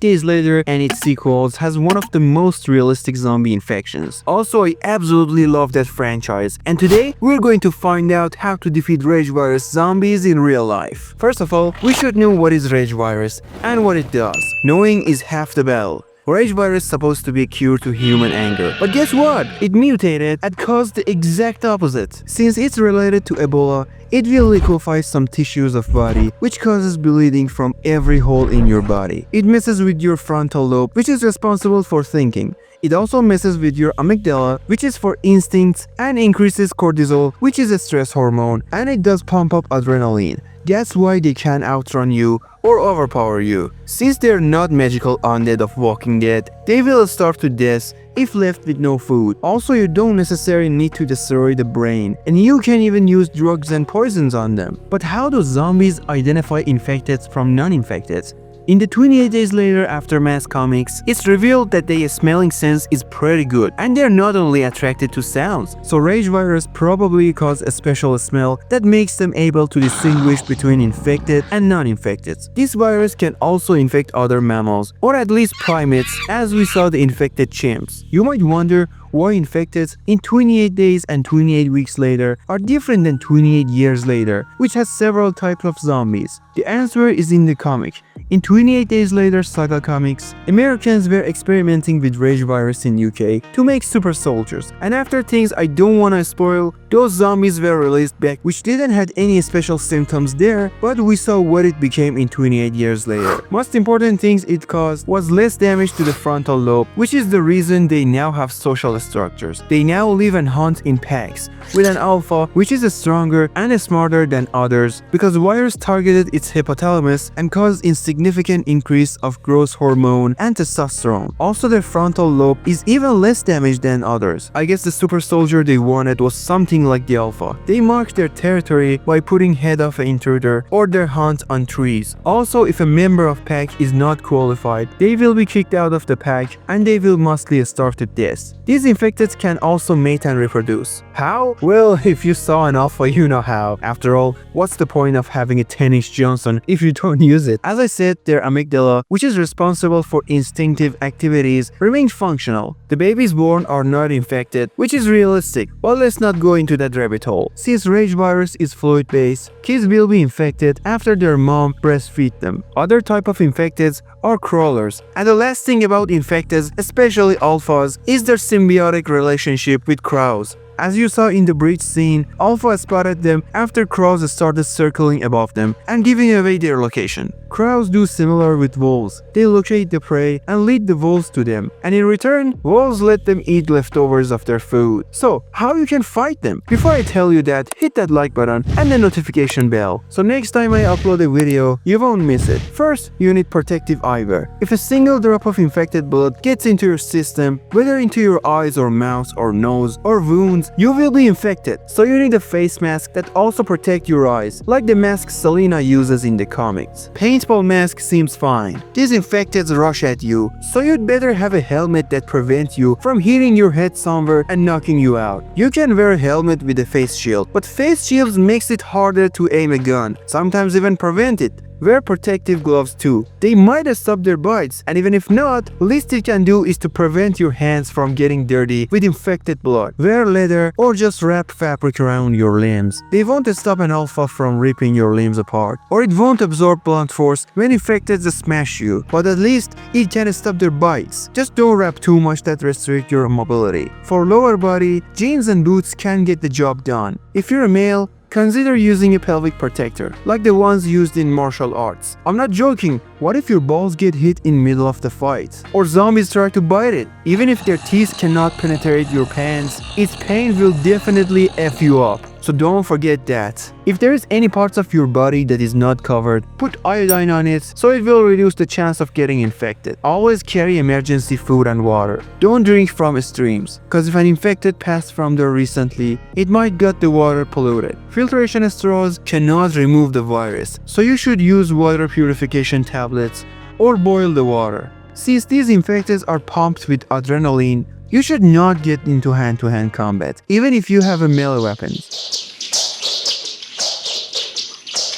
Days Later and its sequels has one of the most realistic zombie infections. Also, I absolutely love that franchise, and today we're going to find out how to defeat rage virus zombies in real life. First of all, we should know what is rage virus and what it does. Knowing is half the battle. Rage virus is supposed to be a cure to human anger. But guess what? It mutated and caused the exact opposite. Since it's related to Ebola, it will liquefy some tissues of body, which causes bleeding from every hole in your body. It messes with your frontal lobe, which is responsible for thinking. It also messes with your amygdala, which is for instincts, and increases cortisol, which is a stress hormone, and it does pump up adrenaline. That's why they can outrun you or overpower you. Since they're not magical undead of Walking Dead, they will starve to death if left with no food. Also, you don't necessarily need to destroy the brain, and you can even use drugs and poisons on them. But how do zombies identify infected from non-infected? In the 28 Days Later Aftermath comics, it's revealed that their smelling sense is pretty good, and they're not only attracted to sounds. So rage virus probably cause a special smell that makes them able to distinguish between infected and non-infected. This virus can also infect other mammals, or at least primates, as we saw the infected chimps. You might wonder why infected in 28 days and 28 weeks later are different than 28 years later, which has several types of zombies. The answer is in the comic. In 28 Days Later Saga comics, Americans were experimenting with rage virus in UK to make super soldiers, and after things I don't wanna spoil, those zombies were released back which didn't have any special symptoms there, but we saw what it became in 28 years later. Most important things it caused was less damage to the frontal lobe, which is the reason they now have social structures. They now live and hunt in packs, with an alpha which is stronger and smarter than others, because virus targeted its hypothalamus and caused significant increase of growth hormone and testosterone. Also, their frontal lobe is even less damaged than others. I guess the super soldier they wanted was something like the alpha. They marked their territory by putting head of an intruder or their hunt on trees. Also, if a member of pack is not qualified, they will be kicked out of the pack and they will mostly starve to death. These infected can also mate and reproduce. How? Well, if you saw an alpha, you know how. After all, what's the point of having a 10-inch Johnson if you don't use it? As I said, their amygdala, which is responsible for instinctive activities, remains functional. The babies born are not infected, which is realistic, but let's not go into that rabbit hole. Since rage virus is fluid-based, kids will be infected after their mom breastfeed them. Other type of infecteds are crawlers. And the last thing about infecteds, especially alphas, is their symbiotic relationship with crows. As you saw in the bridge scene, Alpha spotted them after crows started circling above them and giving away their location. Crows do similar with wolves. They locate the prey and lead the wolves to them, and in return, wolves let them eat leftovers of their food. So, how you can fight them? Before I tell you that, hit that like button and the notification bell, so next time I upload a video, you won't miss it. First, you need protective eyewear. If a single drop of infected blood gets into your system, whether into your eyes or mouth or nose or wounds, you will be infected. So you need a face mask that also protects your eyes, like the mask Selena uses in the comics. Paintball mask seems fine. These infecteds rush at you, so you'd better have a helmet that prevents you from hitting your head somewhere and knocking you out. You can wear a helmet with a face shield, but face shields makes it harder to aim a gun, sometimes even prevent it. Wear protective gloves too. They might stop their bites, and even if not, least you can do is to prevent your hands from getting dirty with infected blood. Wear leather or just wrap fabric around your limbs. They won't stop an alpha from ripping your limbs apart, or it won't absorb blunt force when infected smash you, but at least it can stop their bites. Just don't wrap too much that restrict your mobility. For lower body, jeans and boots can get the job done. If you're a male, consider using a pelvic protector, like the ones used in martial arts. I'm not joking. What if your balls get hit in middle of the fight? Or zombies try to bite it? Even if their teeth cannot penetrate your pants, its pain will definitely F you up. So don't forget that. If there is any parts of your body that is not covered, put iodine on it so it will reduce the chance of getting infected. Always carry emergency food and water. Don't drink from streams, cause if an infected passed from there recently, it might get the water polluted. Filtration straws cannot remove the virus, so you should use water purification tablets or boil the water. Since these infecteds are pumped with adrenaline, you should not get into hand-to-hand combat, even if you have a melee weapon.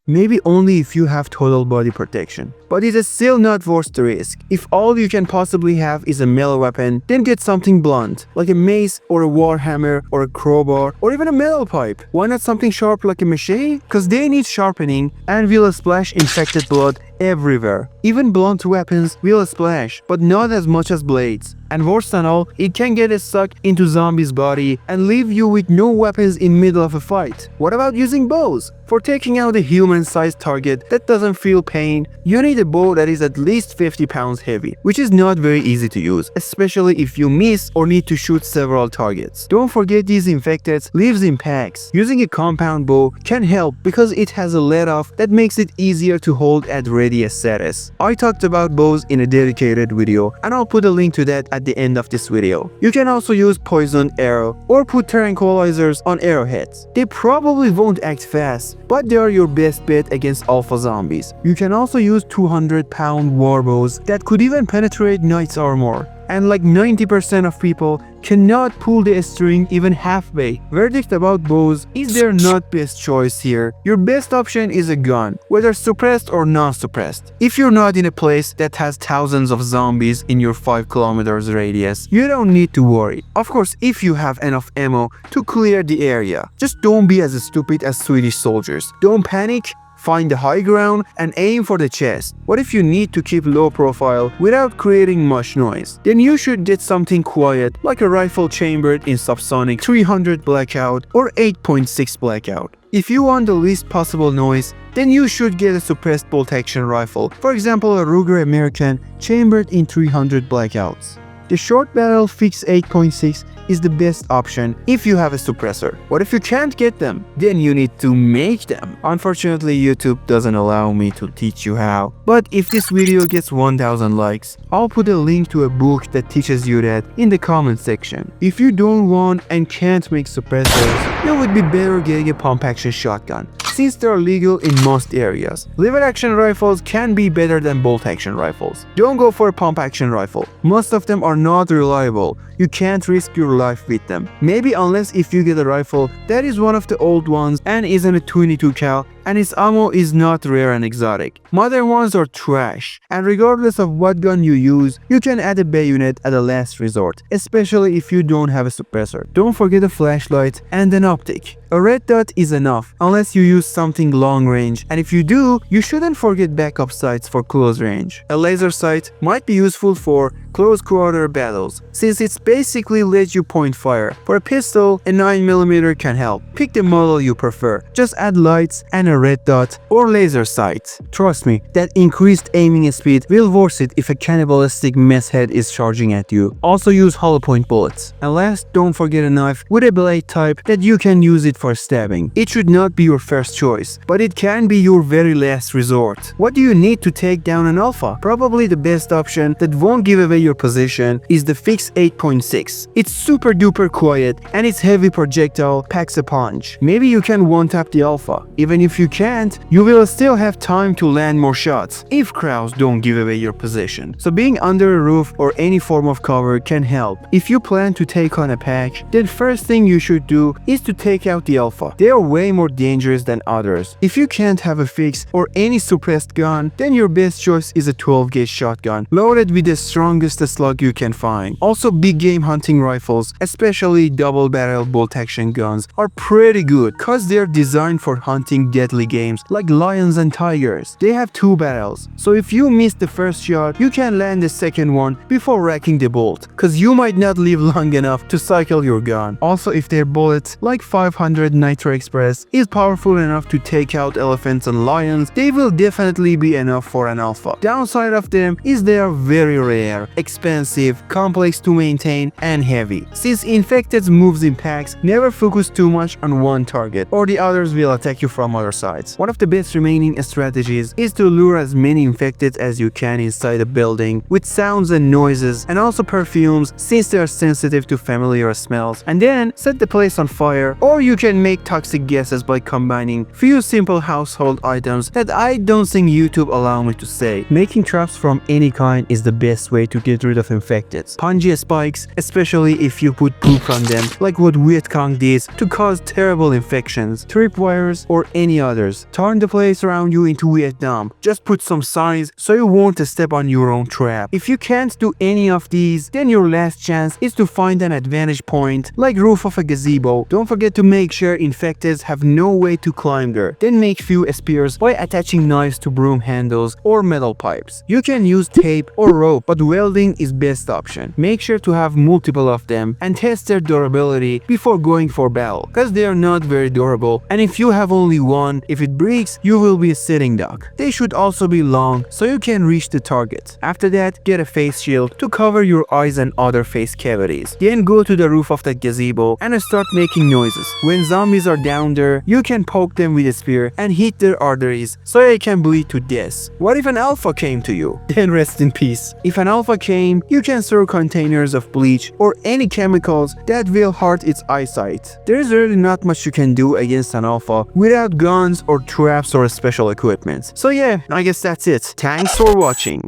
maybe only if you have total body protection. But it is still not worth the risk. If all you can possibly have is a melee weapon, then get something blunt, like a mace or a warhammer or a crowbar or even a metal pipe. Why not something sharp like a machete? Cause they need sharpening and will splash infected blood everywhere. Even blunt weapons will splash, but not as much as blades. And worse than all, it can get stuck into zombies' body and leave you with no weapons in middle of a fight. What about using bows? For taking out a human-sized target that doesn't feel pain, you need a bow that is at least 50 pounds heavy, which is not very easy to use, especially if you miss or need to shoot several targets. Don't forget these infected lives in packs. Using a compound bow can help because it has a let-off that makes it easier to hold at ready status. I talked about bows in a dedicated video, and I'll put a link to that at the end of this video. You can also use poisoned arrow or put tranquilizers on arrowheads. They probably won't act fast, but they are your best bet against alpha zombies. You can also use 200-pound warbows that could even penetrate knight's armor. And like 90% of people cannot pull the string even halfway. Verdict about bows is their not best choice here. Your best option is a gun, whether suppressed or non-suppressed. If you're not in a place that has thousands of zombies in your 5 kilometers radius, you don't need to worry. Of course, if you have enough ammo to clear the area. Just don't be as stupid as Swedish soldiers. Don't panic. Find the high ground and aim for the chest. What if you need to keep low profile without creating much noise? Then you should get something quiet like a rifle chambered in subsonic 300 blackout or 8.6 blackout. If you want the least possible noise, then you should get a suppressed bolt action rifle, for example a Ruger American chambered in 300 blackouts. The short barrel fixed 8.6 is the best option if you have a suppressor. What if you can't get them? Then you need to make them. Unfortunately, YouTube doesn't allow me to teach you how. But if this video gets 1000 likes, I'll put a link to a book that teaches you that in the comment section. If you don't want and can't make suppressors, it would be better getting a pump action shotgun, since they are legal in most areas. Lever action rifles can be better than bolt action rifles. Don't go for a pump action rifle. Most of them are not reliable. You can't risk your life with them. Maybe unless if you get a rifle that is one of the old ones and isn't a 22 cal and its ammo is not rare and exotic. Modern ones are trash, and regardless of what gun you use, you can add a bayonet at a last resort, especially if you don't have a suppressor. Don't forget a flashlight and an optic. A red dot is enough unless you use something long range, and if you do, you shouldn't forget backup sights for close range. A laser sight might be useful for close quarter battles, since it's basically lets you point fire. For a pistol, a 9mm can help. Pick the model you prefer. Just add lights and a red dot or laser sight. Trust me, that increased aiming speed will worth it if a cannibalistic mess head is charging at you. Also use hollow point bullets. And last, don't forget a knife with a blade type that you can use it for stabbing. It should not be your first choice, but it can be your very last resort. What do you need to take down an alpha? Probably the best option that won't give away your position is the fixed 8.6. It's super duper quiet and its heavy projectile packs a punch. Maybe you can one-tap the alpha. Even if you can't, you will still have time to land more shots if crowds don't give away your position. So being under a roof or any form of cover can help. If you plan to take on a pack, then first thing you should do is to take out the alpha. They are way more dangerous than others. If you can't have a fix or any suppressed gun, then your best choice is a 12 gauge shotgun loaded with the strongest slug you can find. Also, big game hunting rifles, especially double barrel bolt action guns, are pretty good cause they're designed for hunting deadly games like lions and tigers. They have 2 barrels, so if you miss the first shot, you can land the second one before racking the bolt, cause you might not live long enough to cycle your gun. Also, if their bullets, like 500 Nitro Express, is powerful enough to take out elephants and lions, they will definitely be enough for an alpha. Downside of them is they are very rare, expensive, complex to maintain, and heavy. Since infected moves in packs, never focus too much on one target, or the others will attack you from other sides. One of the best remaining strategies is to lure as many infected as you can inside a building with sounds and noises, and also perfumes, since they are sensitive to familiar smells, and then set the place on fire. Or you can make toxic gases by combining few simple household items that I don't think YouTube allow me to say. Making traps from any kind is the best way to get get rid of infected. Punji spikes, especially if you put poop on them, like what Viet Cong did to cause terrible infections, tripwires, or any others. Turn the place around you into Vietnam. Just put some signs so you won't step on your own trap. If you can't do any of these, then your last chance is to find an advantage point, like roof of a gazebo. Don't forget to make sure infected have no way to climb there. Then make few spears by attaching knives to broom handles or metal pipes. You can use tape or rope, but welding is best option. Make sure to have multiple of them and test their durability before going for battle, cause they are not very durable, and if you have only one, if it breaks, you will be a sitting duck. They should also be long so you can reach the target. After that, get a face shield to cover your eyes and other face cavities. Then go to the roof of the gazebo and start making noises. When zombies are down there, you can poke them with a spear and hit their arteries so they can bleed to death. What if an alpha came to you? Then rest in peace. If an alpha came, you can throw containers of bleach or any chemicals that will hurt its eyesight. There is really not much you can do against an alpha without guns or traps or special equipment. So yeah, I guess that's it. Thanks for watching.